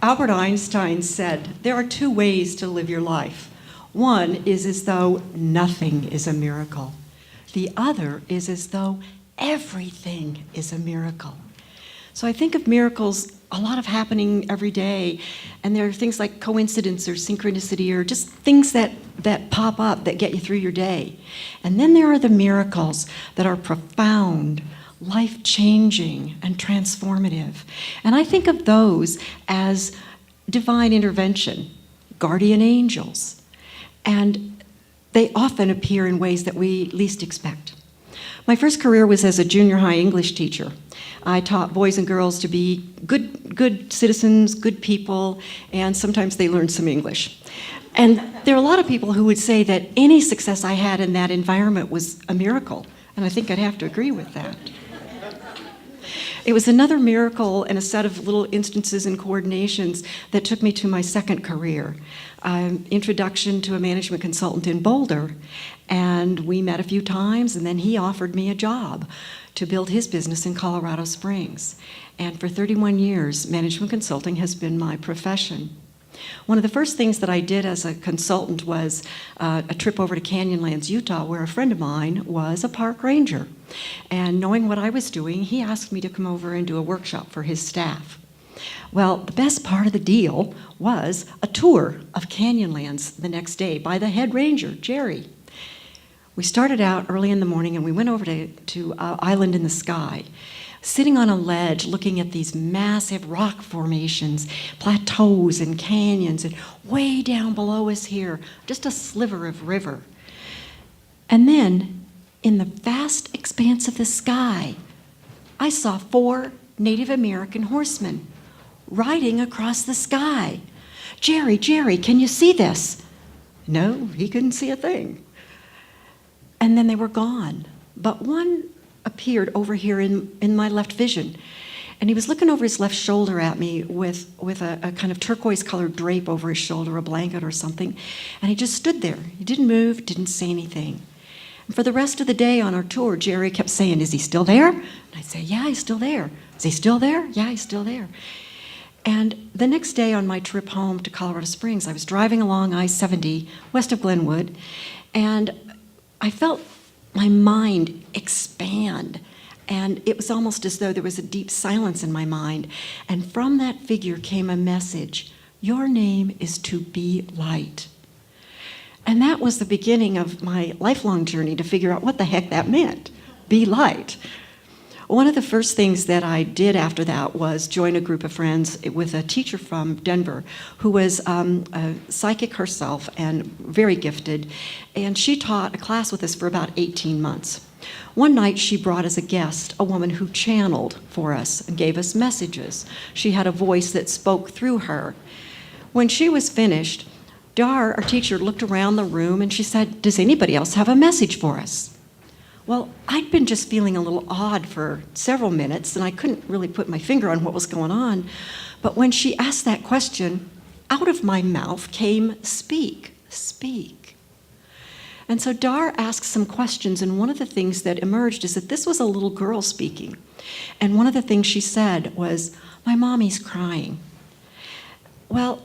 Albert Einstein said, there are two ways to live your life. One is as though nothing is a miracle. The other is as though everything is a miracle. So I think of miracles, a lot of happening every day, and there are things like coincidence or synchronicity or just things that pop up that get you through your day. And then there are the miracles that are profound, life-changing, and transformative. And I think of those as divine intervention, guardian angels. And they often appear in ways that we least expect. My first career was as a junior high English teacher. I taught boys and girls to be good citizens, good people, and sometimes they learned some English. And there are a lot of people who would say that any success I had in that environment was a miracle, and I think I'd have to agree with that. It was another miracle and a set of little instances and coordinations that took me to my second career, introduction to a management consultant in Boulder. And we met a few times, and then he offered me a job to build his business in Colorado Springs. And for 31 years, management consulting has been my profession. One of the first things that I did as a consultant was a trip over to Canyonlands, Utah, where a friend of mine was a park ranger. And knowing what I was doing, he asked me to come over and do a workshop for his staff. Well, the best part of the deal was a tour of Canyonlands the next day by the head ranger, Jerry. We started out early in the morning and we went over to Island in the Sky, sitting on a ledge looking at these massive rock formations, plateaus and canyons, and way down below us here, just a sliver of river. And then, in the vast expanse of the sky, I saw 4 Native American horsemen riding across the sky. Jerry, can you see this? No, he couldn't see a thing. And then they were gone. But one appeared over here in my left vision. And he was looking over his left shoulder at me with a kind of turquoise-colored drape over his shoulder, a blanket or something. And he just stood there. He didn't move, didn't say anything. And for the rest of the day on our tour, Jerry kept saying, "Is he still there?" And I'd say, "Yeah, he's still there." "Is he still there?" "Yeah, he's still there." And the next day on my trip home to Colorado Springs, I was driving along I-70 west of Glenwood, and I felt my mind expand. And it was almost as though there was a deep silence in my mind. And from that figure came a message: your name is to be light. And that was the beginning of my lifelong journey to figure out what the heck that meant, be light. One of the first things that I did after that was join a group of friends with a teacher from Denver who was a psychic herself and very gifted, and she taught a class with us for about 18 months. One night she brought as a guest a woman who channeled for us and gave us messages. She had a voice that spoke through her. When she was finished, Dar, our teacher, looked around the room and she said, "Does anybody else have a message for us?" Well, I'd been just feeling a little odd for several minutes, and I couldn't really put my finger on what was going on. But when she asked that question, out of my mouth came, "Speak, speak." And so Dar asked some questions, and one of the things that emerged is that this was a little girl speaking. And one of the things she said was, "My mommy's crying." Well,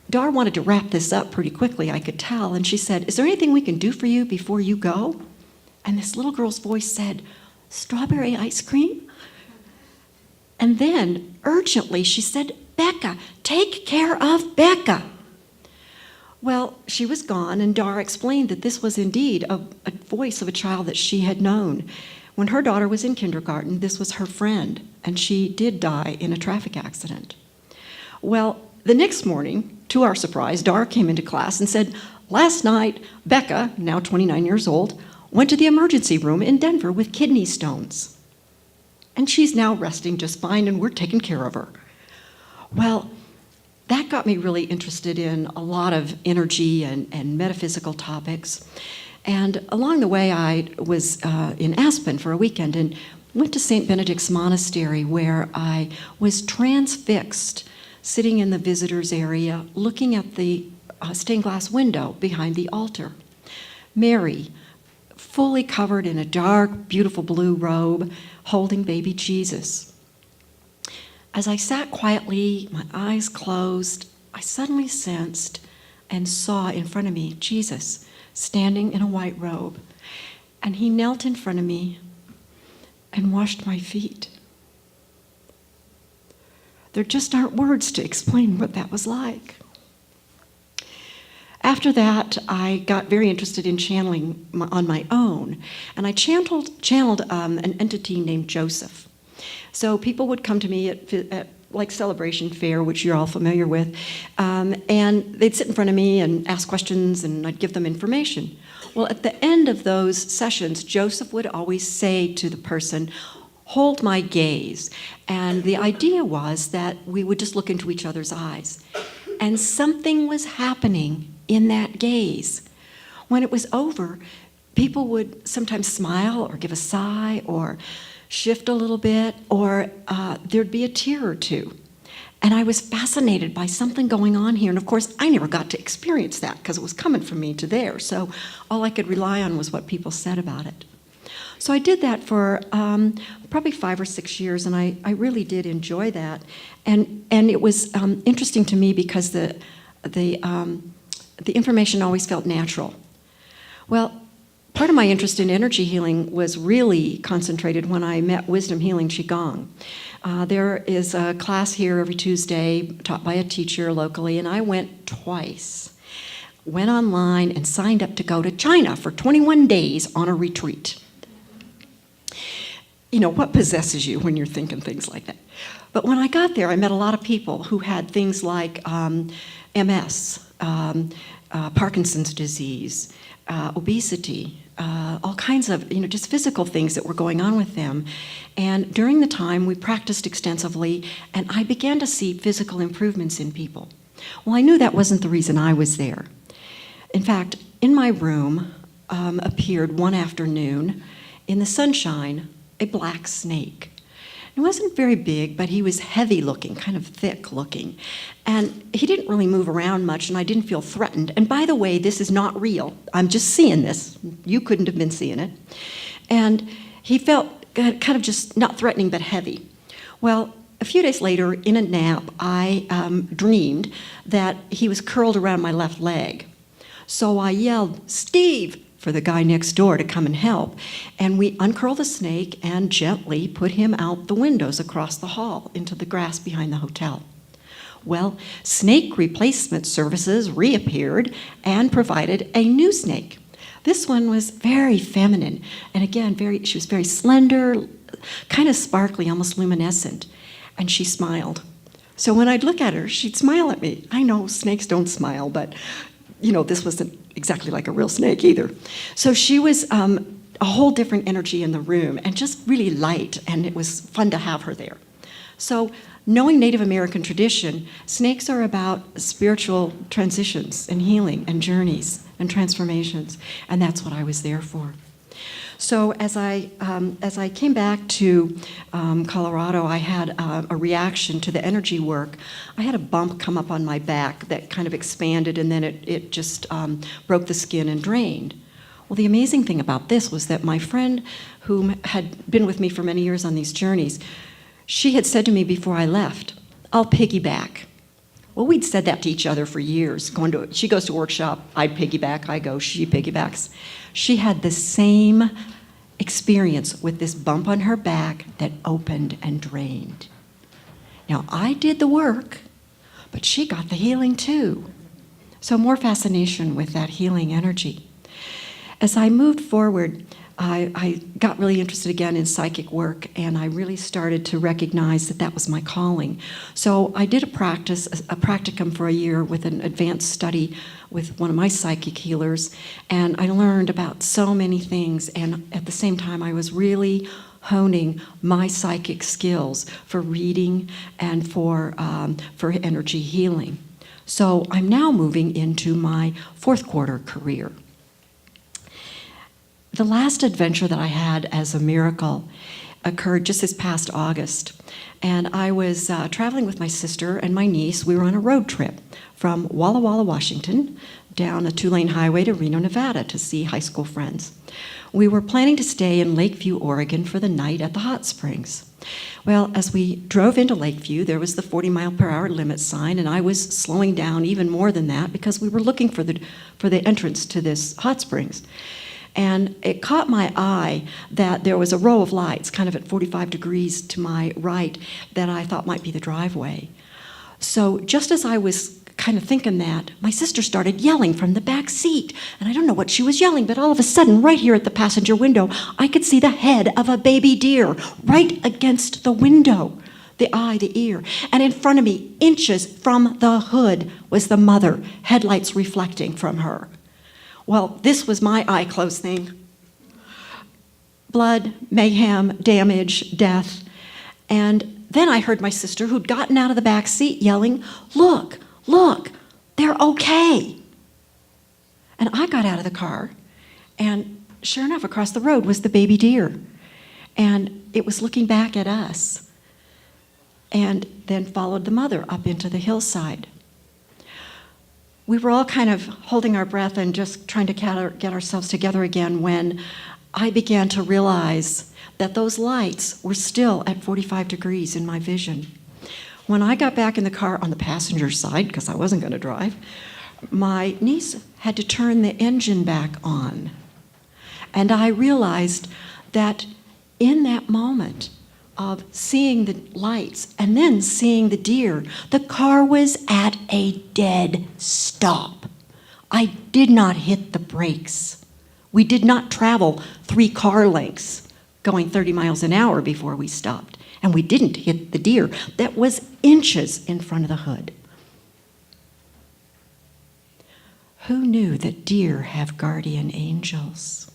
Dar wanted to wrap this up pretty quickly, I could tell, and she said, "Is there anything we can do for you before you go?" And this little girl's voice said, "Strawberry ice cream?" And then, urgently, she said, "Becca, take care of Becca." Well, she was gone, and Dar explained that this was indeed a voice of a child that she had known. When her daughter was in kindergarten, this was her friend, and she did die in a traffic accident. Well, the next morning, to our surprise, Dar came into class and said, "Last night, Becca, now 29 years old, went to the emergency room in Denver with kidney stones. And she's now resting just fine, and we're taking care of her." Well, that got me really interested in a lot of energy and metaphysical topics. And along the way, I was in Aspen for a weekend and went to St. Benedict's Monastery, where I was transfixed, sitting in the visitors area, looking at the stained glass window behind the altar. Mary, fully covered in a dark, beautiful blue robe, holding baby Jesus. As I sat quietly, my eyes closed, I suddenly sensed and saw in front of me Jesus standing in a white robe. And he knelt in front of me and washed my feet. There just aren't words to explain what that was like. After that, I got very interested in channeling on my own, and I channeled an entity named Joseph. So people would come to me at like Celebration Fair, which you're all familiar with, and they'd sit in front of me and ask questions, and I'd give them information. Well, at the end of those sessions, Joseph would always say to the person, "Hold my gaze." And the idea was that we would just look into each other's eyes. And something was happening in that gaze. When it was over, people would sometimes smile or give a sigh or shift a little bit, or there'd be a tear or two. And I was fascinated by something going on here. And of course, I never got to experience that because it was coming from me to there. So all I could rely on was what people said about it. So I did that for probably 5 or 6 years, and I really did enjoy that. And it was interesting to me because the information always felt natural. Well, part of my interest in energy healing was really concentrated when I met Wisdom Healing Qigong. There is a class here every Tuesday taught by a teacher locally, and I went twice. Went online and signed up to go to China for 21 days on a retreat. You know, what possesses you when you're thinking things like that? But when I got there, I met a lot of people who had things like MS, Parkinson's disease, obesity, all kinds of, just physical things that were going on with them. And during the time, we practiced extensively, and I began to see physical improvements in people. Well, I knew that wasn't the reason I was there. In fact, in my room appeared one afternoon, in the sunshine, a black snake. He wasn't very big, but he was heavy looking, kind of thick looking. And he didn't really move around much, and I didn't feel threatened. And by the way, this is not real. I'm just seeing this. You couldn't have been seeing it. And he felt kind of just not threatening, but heavy. Well, a few days later, in a nap, I dreamed that he was curled around my left leg. So I yelled, "Steve!" for the guy next door to come and help. And we uncurled the snake and gently put him out the windows across the hall into the grass behind the hotel. Well, snake replacement services reappeared and provided a new snake. This one was very feminine, and again, she was very slender, kind of sparkly, almost luminescent, and she smiled. So when I'd look at her, she'd smile at me. I know snakes don't smile, but this wasn't exactly like a real snake either. So she was a whole different energy in the room and just really light, and it was fun to have her there. So knowing Native American tradition, snakes are about spiritual transitions and healing and journeys and transformations, and that's what I was there for. So as I came back to Colorado, I had a reaction to the energy work. I had a bump come up on my back that kind of expanded, and then it just broke the skin and drained. Well, the amazing thing about this was that my friend, who had been with me for many years on these journeys, she had said to me before I left, "I'll piggyback." Well, we'd said that to each other for years. She goes to a workshop, I piggyback, I go, she piggybacks. She had the same experience with this bump on her back that opened and drained. Now, I did the work, but she got the healing too. So more fascination with that healing energy. As I moved forward, I got really interested again in psychic work, and I really started to recognize that that was my calling. So I did a practicum for a year with an advanced study with one of my psychic healers, and I learned about so many things, and at the same time I was really honing my psychic skills for reading and for energy healing. So I'm now moving into my fourth quarter career. The last adventure that I had as a miracle occurred just this past August. And I was traveling with my sister and my niece. We were on a road trip from Walla Walla, Washington, down a 2-lane highway to Reno, Nevada to see high school friends. We were planning to stay in Lakeview, Oregon for the night at the hot springs. Well, as we drove into Lakeview, there was the 40-mile-per-hour limit sign, and I was slowing down even more than that because we were looking for the entrance to this hot springs. And it caught my eye that there was a row of lights kind of at 45 degrees to my right that I thought might be the driveway. So just as I was kind of thinking that, my sister started yelling from the back seat. And I don't know what she was yelling, but all of a sudden, right here at the passenger window, I could see the head of a baby deer right against the window, the eye, the ear. And in front of me, inches from the hood, was the mother, headlights reflecting from her. Well, this was my eye closing. Blood, mayhem, damage, death. And then I heard my sister, who'd gotten out of the back seat, yelling, "Look, look, they're okay." And I got out of the car, and sure enough, across the road was the baby deer. And it was looking back at us, and then followed the mother up into the hillside. We were all kind of holding our breath and just trying to get ourselves together again when I began to realize that those lights were still at 45 degrees in my vision. When I got back in the car on the passenger side, because I wasn't going to drive, my niece had to turn the engine back on. And I realized that in that moment of seeing the lights and then seeing the deer, the car was at a dead stop. I did not hit the brakes. We did not travel 3 car lengths going 30 miles an hour before we stopped. And we didn't hit the deer that was inches in front of the hood. Who knew that deer have guardian angels?